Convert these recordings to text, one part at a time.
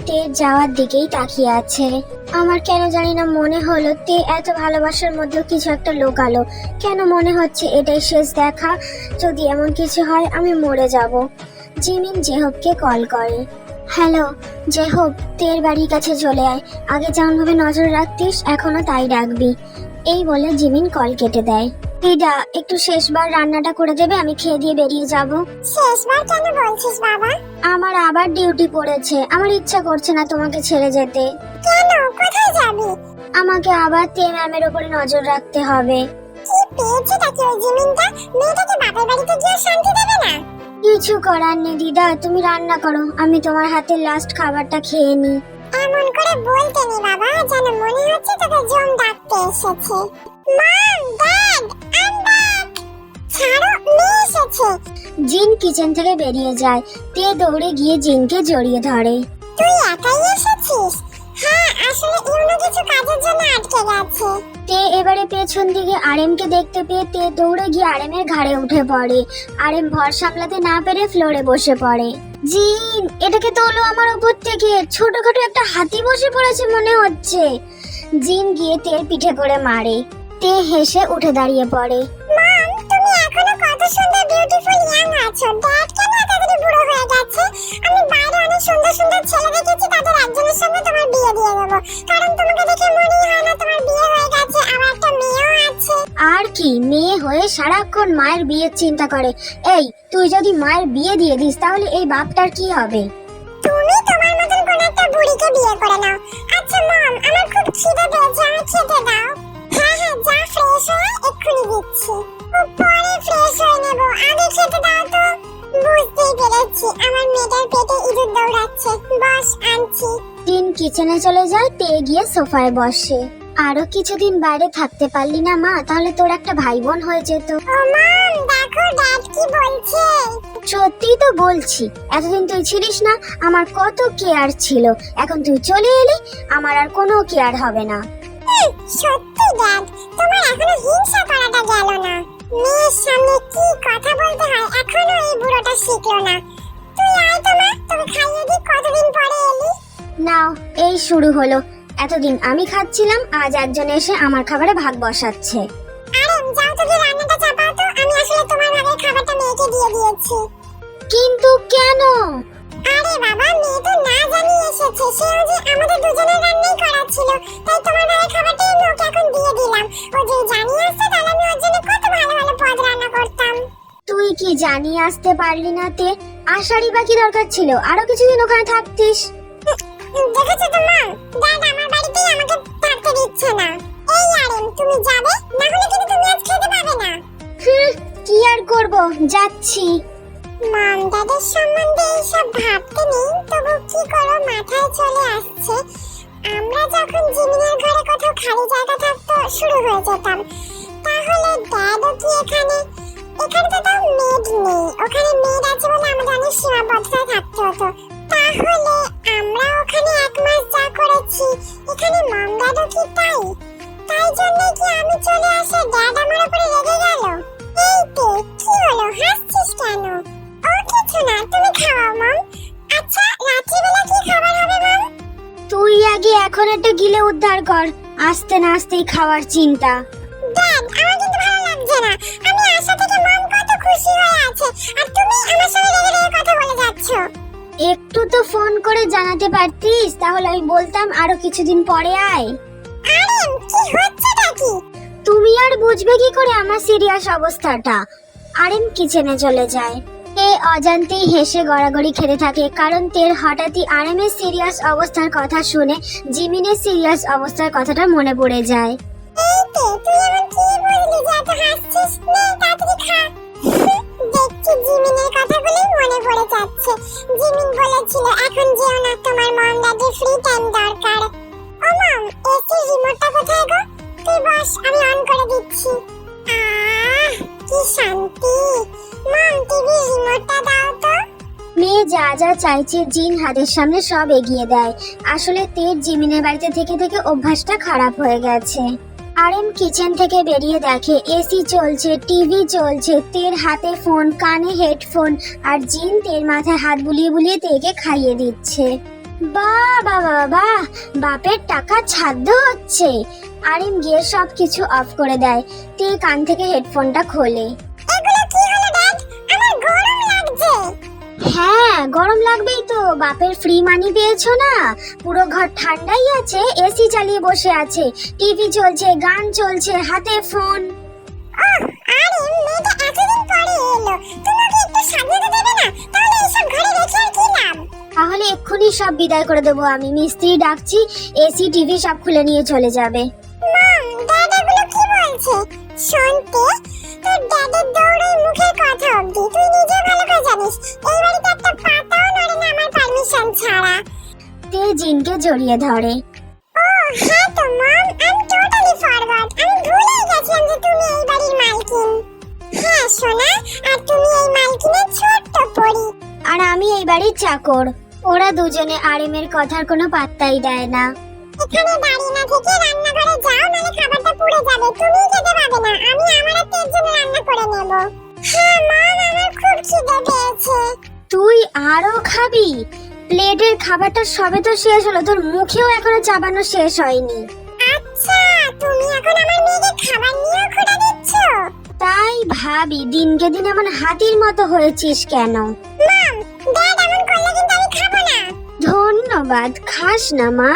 তের যাওয়ার দিকেই তাকিয়ে আছে। আমার কেন জানি না মনে হলো তে এত ভালোবাসার মধ্যেও কিছু একটা লোকালো। কেন মনে হচ্ছে এটাই শেষ দেখা, যদি এমন কিছু হয় আমি মরে যাব। জিমিন জেহবকে কল করে। হ্যালো জেহব, তের বাড়ির কাছে চলে আয়। আগে যেমনভাবে নজর রাখতিস এখনো তাই রাখবি। এই বলে জিমিন কল কেটে দেয়। দিদা একটু শেষবার রান্নাটা করে দেবে, আমি খেয়ে দিয়ে বেরিয়ে যাব। শেষবার কেন বলছিস বাবা? আমার আবার ডিউটি পড়েছে, আমার ইচ্ছা করছে না তোমাকে ছেড়ে যেতে। কেন, কোথায় যাবি? আমাকে আবার তে ম্যামের উপরে নজর রাখতে হবে। কি পেয়েছে নাকি ওই জিমিনটা? মেয়েটাকে বাপের বাড়িতে গিয়ে শান্তি দেবে না? কিছু করার নেই দিদা, তুমি রান্না করো, আমি তোমার হাতের লাস্ট খাবারটা খেয়ে নি। এমন করে বলতে নি বাবা, যেন মনে হচ্ছে তোকে জম ডাকতে এসেছে। মম, ড্যাড, আই এম ব্যাক। ছাড়ো, মেয়ে এসেছে। জিন কিচেন থেকে বেরিয়ে যায়। তে দৌড়ে গিয়ে জিনকে জড়িয়ে ধরে। তুই একাই এসেছিস? হ্যাঁ, আসলে ইউনো কিছু কাজের জন্য আটকে গেছে। তে এবারে পেছন দিকে আরএমকে দেখতে পেয়ে তে দৌড়ে গিয়ে আরএমের ঘাড়ে উঠে পড়ে। আরএম ভর সামলাতে না পেরে ফ্লোরে বসে পড়ে। জিন, এটাকে তোলো আমার উপর থেকে, ছোটখাটো একটা হাতি বসে পড়েছে মনে হচ্ছে। জিন গিয়ে তের পিঠে করে মারে। তে হেসে উঠে দাঁড়িয়ে পড়ে। মম, তুমি এখনো কত সুন্দর বিউটিফুল ইয়াং আছো। ড্যাড কেন এতদিন বুড়ো হয়ে গেছে? আমি বাইরে অনেক সুন্দর সুন্দর ছেলে দেখেছি, তাদের একজনের সঙ্গে তোমার বিয়ে দিয়ে দেবো। কারণ তোমাকে দেখে মনেই হয় না তোমার বিয়ে হয়ে গেছে, আমার একটা মেয়েও আছে। আর কি, মেয়ে হয়ে সারাক্ষণ মায়ের বিয়ের চিন্তা করে। এই, তুই যদি মায়ের বিয়ে দিয়ে দিস তাহলে এই বাপটার কি হবে? তুমি তোমার মতন কোন একটা বুড়িকে বিয়ে করে নাও। আচ্ছা মম, আমার খুব খিদে পেয়েছে, আমি খেতে দাও। হ্যাঁ হ্যাঁ, যা ফ্রেশ হয়ে এক্ষুনি দিচ্ছি। পরে ফ্রেশ হয়ে নেবো, আগে খেতে দাও তো। বুঝতেই পেরেছি, আমার মেয়েটার পেটে ইঁদুর দৌড়াচ্ছে। বস, আনছি। জিন কিচেনে চলে যায়, তে গিয়ে সোফায় বসে। আরো কিছুদিন বাইরে থাকতে পারলি না মা, তাহলে তোর একটা ভাই বোন হয়ে যেত। ও মম, দেখো ড্যাড কি বলছে। সত্যি তো বলছি, এতদিন তুই ছিলিস না, আমার কত কেয়ার ছিল। এখন তুই চলে এলি, আমার আর কোনো কেয়ার হবে না। সত্যি ড্যাড, তোমার এখনো হিংসা করাটা গেল না। মেয়ের সামনে কি কথা বলতে হয় এখনো এই বুড়োটা শিখলো না। তুই আয় তো মা, তোকে খাইয়ে দিই। কতদিন পরে এলি? নাও, এই শুরু হলো। এতদিন আমি খাচ্ছিলাম, আজ একজন এসে আমার খাবারে ভাগ বসাচ্ছে। আরে যাও তো, গিয়ে রান্নাটা চাপাও তো। আমি আসলে তোমার ভাগের খাবারটা মেয়েকে দিয়ে দিয়েছি। কিন্তু কেন? আরে বাবা, মেয়ে তো না জানিয়ে এসেছে, সেও যে আমাদের দুজনের রান্নাই করা ছিল, তাই তোমার ভাগের খাবারটা আমি ওকে এখন দিয়ে দিলাম। ও যে জানিয়ে আসছে, তাহলে আমি ওর জন্য কত ভালো ভালো পদ রান্না করতাম। তুই কি জানিয়ে আসতে পারলি না তে? আসারই বা কি দরকার ছিল, আরো কিছুদিন ওখানে থাকতিস। দেখেছো তো মা, ড্যাড আমার বাড়িতেই আমাকে থাকতে দিচ্ছে না। এই আরেম, তুমি যাবে, না হলে কিন্তু তুমি আজ খেতে পাবে না। কি আর করব, যাচ্ছি। মম ড্যাডের সম্বন্ধে এইসব ভাবতে নেই, তবু কি করো মাথায় চলে আসছে। আমরা যখন জিমিনের ঘরে কোথাও খালি জায়গা থাকতো শুরু হয়ে যেতাম, তাহলে ড্যাডও কি এখানে? এখানে তো তাও মেড নেই, ওখানে মেড আছে বলে আমাদের অনেক সীমাবদ্ধতায় থাকতে হতো। তাহলে আমরা ওখানে 1 মাস যা করেছি, এখানে মম ড্যাডও কি তাই? তাই জন্য কি আমি চলে আসে ড্যাড আমার উপরে রেগে গেল? এই তো, কি হলো, হাসছিস কেন? ও কিছু না, তুমি খাওয়াও মম। আচ্ছা, রাত্রিবেলা কি খাবার হবে মম? তুই আগে এখন একটা গিলে উদ্ধার কর, আস্তে না আস্তেই খাওয়ার চিন্তা। ড্যাড, আমার কিন্তু ভালো লাগছে না। আমি আশা থেকে মম কত খুশি হয়ে আছে, আর তুমি আমার সঙ্গে রেগে রেগে কথা বলে যাচ্ছ। একটু তো ফোন করে জানাতে পারতিস, তাহলে আমি বলতাম আরো কিছুদিন পরে আয়। আরে কি হচ্ছেটা কি? তুমি আর বুঝবে কি করে আমার সিরিয়াস অবস্থাটা? আরেম কিচেনে চলে যায়। তে অজান্তেই হেসে গড়াগড়ি খেতে থাকে, কারণ তের হঠাৎই আরেমের সিরিয়াস অবস্থার কথা শুনে জিমিনের সিরিয়াস অবস্থার কথাটা মনে পড়ে যায়। এই তো, তুই এমন কি বুঝলি যে এত হাসছিস? নে তাড়াতাড়ি খা। দেখছি জিমিনের কথাগুলোই মনে পড়ে যাচ্ছে। জিমিন বলেছিল এখন যেও না, তোমার মম ড্যাডির ফ্রি টাইম দরকার। ও মম, এসি রিমোটটা কোথায় গো? তুই বস, আমি অন করে দিচ্ছি। কি শান্তি। মম, টিভি রিমোটটা দাও তো। মেয়ে যা যা চাইছে জিন হাতের সামনে সব এগিয়ে দেয়। আসলে তের জিমিনের বাড়িতে থেকে থেকে অভ্যাসটা খারাপ হয়ে গেছে। আরএম কিচেন থেকে বেরিয়ে দেখে এসি চলছে, টিভি চলছে, তের হাতে ফোন, কানে হেডফোন, আর জিন তের মাথায় হাত বুলিয়ে বুলিয়ে তেকে খাইয়ে দিচ্ছে। বাহ বাহ বাহ বাহ, বাপের টাকা ছাদ্য হচ্ছে। আরিম গিয়ে সবকিছু অফ করে দেয়। তে কান থেকে হেডফোনটা খোলে। এগুলো কি হলো ড্যাড? আমার গরম লাগছে। হ্যাঁ, গরম লাগবেই তো, বাপের ফ্রি মানি পেয়েছো না। পুরো ঘর ঠান্ডাই আছে, এসি চালিয়ে বসে আছে, টিভি চলছে, গান চলছে, হাতে ফোন। ওহ, আরে মেয়েটা এতদিন পরে এলো, তুমি ওকে একটু সাজিয়ে তো দেবে না? তাহলে এইসব ঘরে রেখে আর কি লাভ? তাহলে এক্ষুনি সব বিদায় করে দেবো আমি, মিস্ত্রি ডাকছি, এসি টিভি সব খুলে নিয়ে চলে যাবে। মম, ড্যাড এগুলো কি বলছে? শুনতে তোর ড্যাডের দৌড়ে মুখের কথা অবধি তুই নিজে ভালো করে জানিস এই বাড়িতে একটা পাতাও নড়ে না আমার পারমিশন ছাড়া। তে জিনকে জড়িয়ে ধরে। ও হ্যাঁ তো মম, আমি টোটালি ফরগট, আমি ভুলেই গেছিলাম যে তুমি এই বাড়ির মালকিন। হ্যাঁ সোনা, আর তুমি এই মালকিনের ছোট্ট পরী। আর আমি এই বাড়ির চাকর। ওরা দুজনে আরিমের কথার কোনো পাত্তাই দেয় না। এখানে দাঁড়িয়ে না থেকে রান্নাঘরে যাও, নালে খাবারটা পুড়ে যাবে, তুমিই খেতে পাবে না, আমি আমার আর তের জন্য রান্না করে নেব। হ্যাঁ মম, আমার খুব খিদে পেয়েছে। তুই আরো খাবি? প্লেটের খাবারটা সবে তো শেষ হলো, তোর মুখেও এখনো চাবানো শেষ হয়নি। আচ্ছা, তুমি এখন আমার মেয়েকে খাবার নিয়েও খোঁটা দিচ্ছ? তাই ভাবি, দিনকে দিন এমন হাতির মতো হয়েছিস কেন? মম, ড্যাড এমন করলে কিন্তু আমি খাবো না। ধন্যবাদ, খাস না মা,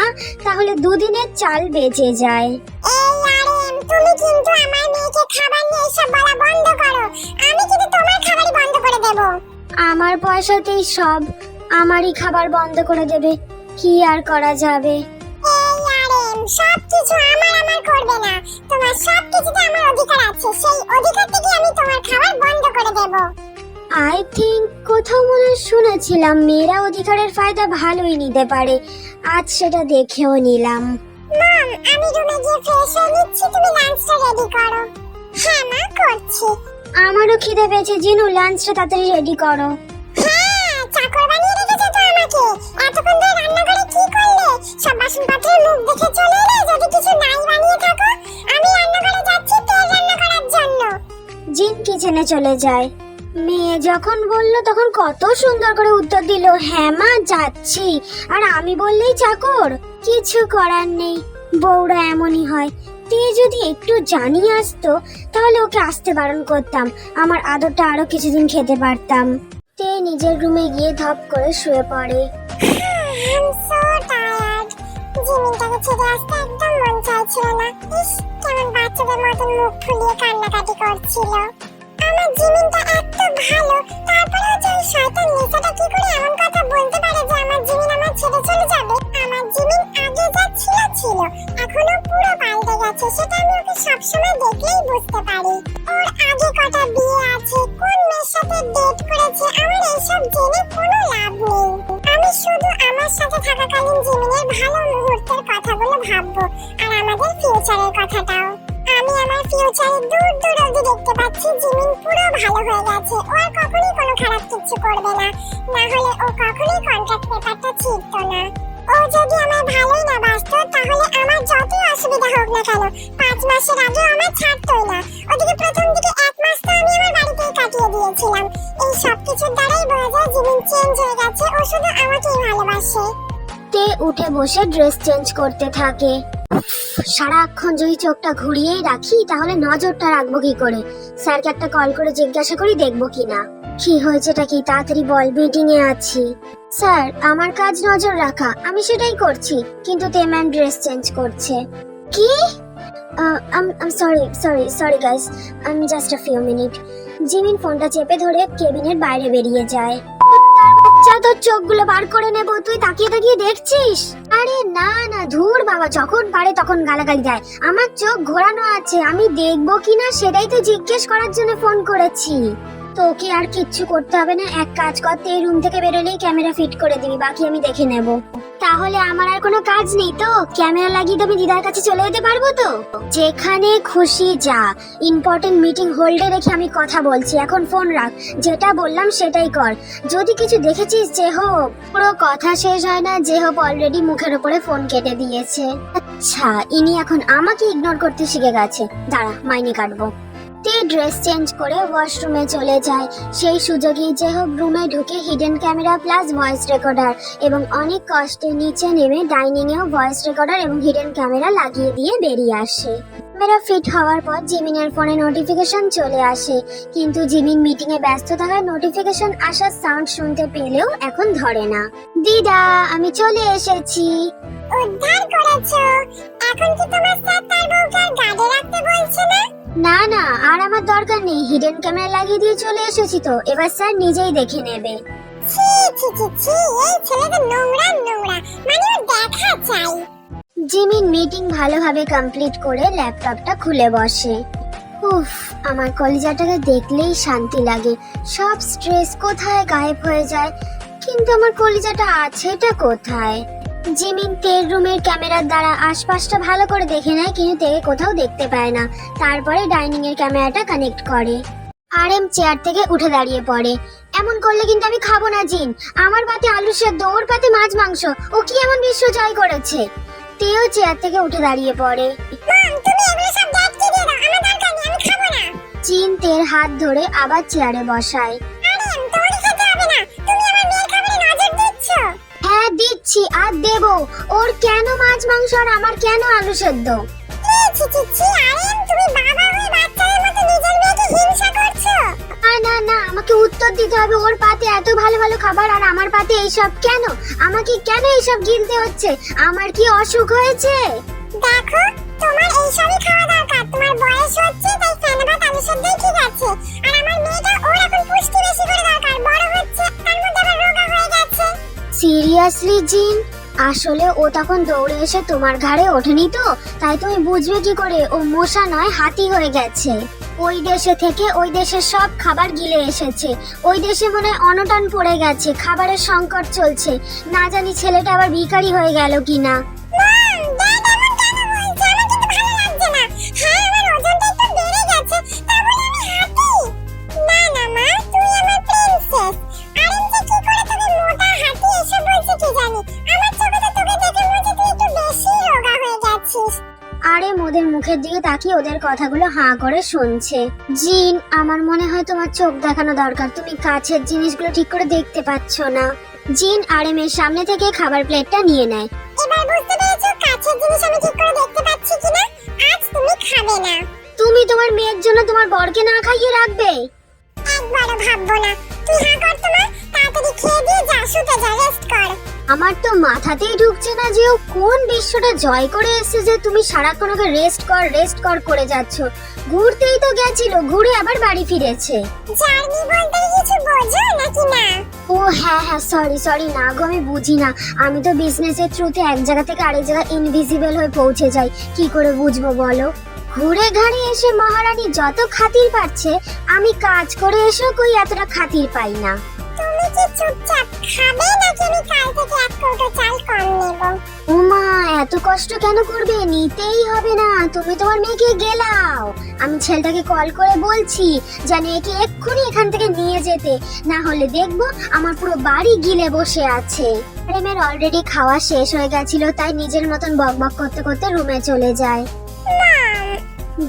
তাহলে দুদিনের চাল বেঁচে যায়। এই আরেম, তুমি কিন্তু আমার মেয়েকে খাবার নিয়ে এসব বলা বন্ধ করো, আমি কিন্তু তোমার খাবারই বন্ধ করে দেব। আমার পয়সাতেই সব, আমারই খাবার বন্ধ করে দেবে, কি আর করা যাবে। এই আরেম, সবকিছু আমার করবে না, তোমার সবকিছুতে আমার অধিকার আছে, সেই অধিকার থেকে আমি তোমার খাবার বন্ধ করে দেব। আই থিংক কোথাও মনে হয় শুনেছিলাম মেয়েরা অধিকারের ফায়দা ভালোই নিতে পারে, আজ সেটা দেখেও নিলাম। মম, আমি রুমে গিয়ে ফ্রেশ হয়ে নিচ্ছি, তুমি লাঞ্চটা রেডি করো। হ্যাঁ মা, করছি। আমারও খিদে পেয়েছে, জিনু লাঞ্চটা তাড়াতাড়ি রেডি করো। হ্যাঁ, চাকর বানিয়ে রেখেছো তো আমাকে। এতক্ষণ ধরে রান্নাঘরে কি করলে? সব বাসনপত্রের মুখ দেখে চলে এলে, যদি কিছু নাই বানিয়ে থাকো। আমি রান্নাঘরে যাচ্ছি তেল রান্না করার জন্য। জিন কিচেনে চলে যায়। মেয়ে যখন বলল তখন কত সুন্দর করে উত্তর দিল, হ্যাঁ মা যাচ্ছি। আর আমি বললেই চাকর, কিছু করার নেই, বউরা এমনই হয়। তে যদি একটু জানিয়ে আসতো তাহলে ওকে আসতে বারণ করতাম, আমার আদরটা আরো কিছুদিন খেতে পারতাম। তে নিজের রুমে গিয়ে ধপ করে শুয়ে পড়ে। I'm so tired. জিমিনটাকে ছেড়ে আসতে একদম মন চাইছিল না। ইস, কেমন বাচ্চাদের মতন মুখ ফুলিয়ে কান্নাকাটি করছিল। আমার জিমিনটা এত ভালো, তারপরেও যে ওই শয়তান নিচাটা কি করে এমন কথা বলতে পারে যে আমার জিমিন আমার ছেড়ে চলে যাবে? আমার জিমিন আগে যা ছিল এখনো পুরো পাল্টে গেছে, সেটা আমি ওকে সবসময় দেখলেই বুঝতে পারি। ওর আগে কটা বিয়ে আছে, কোন মেয়ের সাথে ডেট করেছে, আমার এইসব জেনে কোনো লাভ নেই। আমি শুধু আমার সাথে থাকাকালীন জিমিনের ভালো মুহূর্তের কথাগুলো ভাববো, আর আমাদের ফিউচারের কথাটাও। আমি আমার ফিউচারে দূর দূর অবধি দেখতে পাচ্ছি জিমিন পুরো ভালো হয়ে গেছে, ও আর কখনোই কোনো খারাপ কিছু করবে না, না হলে ও কখনোই কন্ট্রাক্ট পেপারটা ছিঁড়তো না। ও যদি আমার ভালোই না বাসতো, তাহলে আমার যতই অসুবিধা হোক না কেন 5 মাসের আগে আমার ছাড়তোই না। ওদিকে প্রথম দিকে 1 মাস তো আমি আমার বাড়িতেই কাটিয়ে দিয়েছিলাম। এই সব কিছুর দ্বারাই বোঝা যায় জিমিন চেঞ্জ হয়ে গেছে, ও শুধু আমাকেই ভালোবাসে। তে উঠে বসে ড্রেস চেঞ্জ করতে থাকে। সারাক্ষণ যদি চোখটা ঘুরিয়েই রাখি তাহলে নজরটা রাখবো কি করে? স্যারকে একটা কল করে জিজ্ঞাসা করি দেখবো কিনা। কি হয়েছেটা কি, তাড়াতাড়ি বল, মিটিং এ আছি। স্যার, আমার কাজ নজর রাখা, আমি সেটাই করছি, কিন্তু তে ম্যাম ড্রেস চেঞ্জ করছে। কি? Sorry guys, just a few minute. Jimin ফোনটা চেপে ধরে কেবিনের বাইরে বেরিয়ে যায়। বাচ্চা, তোর চোখগুলো বার করে নেব, তুই তাকিয়ে তাকিয়ে দেখছিস? আরে না না, ধুর বাবা, যখন পারে তখন গালাগালি দেয়। আমার চোখ ঘোরানো আছে, আমি দেখবো কিনা সেটাই তো জিজ্ঞেস করার জন্য ফোন করেছি। তোকে আর কিচ্ছু করতে হবে না, এক কাজ করতে এই রুম থেকে বেরোলেই ক্যামেরা ফিট করে দিবি, বাকি আমি দেখে নেব। তাহলে আমার আর কোনো কাজ নেই তো? ক্যামেরা লাগিয়ে তো আমি দিদার কাছে চলে যেতে পারবো তো? যেখানে খুশি যা, ইম্পর্টেন্ট মিটিং হোল্ডে রেখে আমি কথা বলছি, এখন ফোন রাখ, যেটা বললাম সেটাই কর। যদি কিছু দেখেছিস যে হোক, পুরো কথা শেষ হয় না যে হোক অলরেডি মুখের উপরে ফোন কেটে দিয়েছে। আচ্ছা, ইনি এখন আমাকে ইগনোর করতে শিখে গেছে, দাঁড়া মাইনে কাটবো। তে ড্রেস চেঞ্জ করে ওয়াশরুমে চলে যায়। সেই সুযোগেই যে হোক রুমে ঢুকে hidden camera plus voice recorder এবং অনেক কষ্টে নিচে নেমে ডাইনিং এও ভয়েস রেকর্ডার এবং হিডেন ক্যামেরা লাগিয়ে দিয়ে বেরিয়ে আসে। ক্যামেরা ফিট হওয়ার পর জিমিনের ফোনে নোটিফিকেশন চলে আসে, কিন্তু জিমিন মিটিং এ ব্যস্ত থাকায় নোটিফিকেশন আসার সাউন্ড শুনতে পেলেও এখন ধরে না। দিদা, আমি চলে এসেছি। উদ্ধার করেছো। এখন কি তোমার স্যার তার বউকে আর গার্ডে রাখতে বলছে না? না না, আর আমার দরকার নেই, হিডেন ক্যামেরা লাগিয়ে দিয়ে চলে এসেছি তো, এবার স্যার নিজেই দেখে নেবে। ছি ছি ছি ছি, এই ছেলেটা নোংরা নোংরা, মানে ওর দেখা চাই। জিমিন মিটিং ভালোভাবে কমপ্লিট করে ল্যাপটপটা খুলে বসে। উফ, আমার কলিজাটাকে দেখলেই শান্তি লাগে। সব স্ট্রেস কোথায় গায়েব হয়ে যায়, কিন্তু আমার কলিজাটা আছেটা কোথায়? জিমিন তের রুমের ক্যামেরার দ্বারা আশপাশটা ভালো করে দেখে নেয়, কিন্তু তেকে কোথাও দেখতে পায় না। তারপরে ডাইনিং এর ক্যামেরাটা কানেক্ট করে। আরএম চেয়ার থেকে উঠে দাঁড়িয়ে পড়ে। এমন করলে কিন্তু আমি খাবো না জিন। আমার পাতে আলু সেদ্ধ, ওর পাতে মাছ মাংস। ও কি এমন বিশ্ব জয় করেছে? তেও চেয়ার থেকে উঠে দাঁড়িয়ে পড়ে। মম, তুমি এগুলো সব ড্যাডকে দিয়ে দাও, আমার দরকার নেই, আমি খাবো না। জিন তের হাত ধরে আবার চেয়ারে বসায়। আরে তোমারই খেতে হবে না, তুমি আমার মেয়ের খাবারে নজর দিচ্ছ। হ্যাঁ দিচ্ছি, আর দেবো। ওর কেন মাছ মাংস আর আমার কেন আলু সেদ্ধ? ছি ছি ছি, আরে তুমি বাবা হয়ে বাচ্চাদের মতো নিজের মেয়েকে হিংসা করছো। না না না, আমাকে উত্তর দিতে হবে। ওর পাতে এত ভালো ভালো খাবার আর আমার পাতে এইসব কেন? আমাকে কেন এইসব গিলতে হচ্ছে? আমার কি অসুখ হয়েছে? দেখো, তোমার এইসবই খাওয়া দরকার। তোমার বয়স হচ্ছে, তাই ফেনা ভাত আলু সেদ্ধই ঠিক আছে। আর আমার মেয়েটা, ওর এখন পুষ্টি বেশি করে দরকার, বড় হচ্ছে, তার মধ্যে আবার রোগা হয়ে গেছে। সিরিয়াসলি জিন? আসলে ও তখন দৌড়ে এসে তোমার ঘাড়ে ওঠেনি তো, তাই তুমি বুঝবে কি করে ও মশা নয় হাতি হয়ে গেছে। ওই দেশে থেকে ওই দেশের সব খাবার গিলে এসেছে। ওই দেশে মনে হয় অনটন পড়ে গেছে, খাবারের সংকট চলছে। না জানি ছেলেটা আবার ভিখারি হয়ে গেল কিনা। মম, ড্যাড এমন কেন বলছে? আমার কিন্তু ভালো লাগছে না। হ্যাঁ, আমার ওজনটা একটু বেড়ে গেছে, তা বলে আমি হাঁটি? না না মা, তুই আমার প্রিন্সেস। আরেম যে কি করে তোকে মোটা হাঁটি এসে বলছে কি জানি। আমার চোখে তো তোকে দেখে মনে হচ্ছে তুই একটু বেশি রোগা হয়ে গেছিস। আরে ওদের মুখের দিকে তাকিয়ে ওদের কথাগুলো হাঁ করে শুনছে। জিন, আমার মনে হয় তোমার চোখ দেখানো দরকার। তুমি কাছের জিনিসগুলো ঠিক করে দেখতে পাচ্ছ না। জিন আরএমের সামনে থেকে খাবার প্লেটটা নিয়ে নেয়। এবার বুঝতে পেরেছো কাছের জিনিস আমি ঠিক করে দেখতে পাচ্ছি কিনা? আজ তুমি খাবে না। তুমি তোমার মেয়ের জন্য তোমার বরকে না খাইয়ে রাখবে? একবারও ভাববো না। তুই হ্যাঁ কর তো মা, তাড়াতাড়ি খেয়ে দিয়ে যা, শুতে যা, রেস্ট কর। আমার তো মাথাতেই ঢুকছে না যে ও কোন বিশ্বটা জয় করে এসেছে যে তুমি সারাক্ষণ ওকে রেস্ট কর করে যাচ্ছ। ঘুরতেই তো গেছিল, ঘুরে আবার বাড়ি ফিরেছে। জার্নি বলতে কিছু বোঝো নাকি না? ও হ্যাঁ হ্যাঁ, সরি না গো, আমি বুঝি না। আমি তো বিজনেসের থ্রুতে এক জায়গা থেকে আরেক জায়গায় ইনভিজিবল হয়ে পৌঁছে যাই, কি করে বুঝবো বলো? ঘুরে ঘাড়ে এসে মহারানী যত খাতির পাচ্ছে, আমি কাজ করে এসেও কই এতটা খাতির পাই না। তুমি কি চুপচাপ খাবে নাকি আমি কাল থেকে এক কৌটো চাল কম নেব? উমা, এত কষ্ট কেন করবে? নিতেই হবে না। তুমি তোমার মেয়েকে গেলাও। আমি ছেলেটাকে কল করে বলছি জানি একে এক্ষুনি এখান থেকে নিয়ে যেতে, না হলে দেখবো আমার পুরো বাড়ি গিলে বসে আছে। প্রেমের অলরেডি খাওয়া শেষ হয়ে গেছিল, তাই নিজের মতন বকবক করতে করতে রুমে চলে যায়। মম,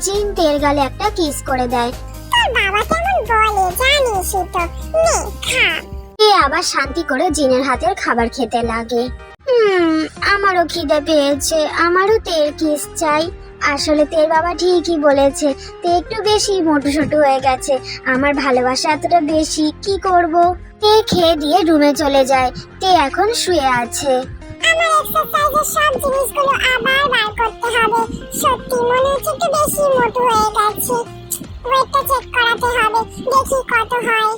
জিন তের গালে একটা কিস করে দেয়। তোর বাবা কেমন বলে জানিসই তো। নে খা। এ আবার শান্তি করে জিনের হাতের খাবার খেতে লাগে। আমারও খিদে পেয়েছে, আমারও তের কিস চাই। আসলে তের বাবা ঠিকই বলেছে, তে একটু বেশি মোটুসোটু হয়ে গেছে। আমার ভালোবাসা এতটা বেশি, কি করব? তে খেয়ে দিয়ে রুমে চলে যায়। তে এখন শুয়ে আছে। আমার এক্সারসাইজের সব জিনিসগুলো আবার বার করতে হবে। সত্যি মনে হচ্ছে একটু বেশি মোটু হয়ে গেছে। ওয়েটটা চেক করাতে হবে, দেখি কত হয়।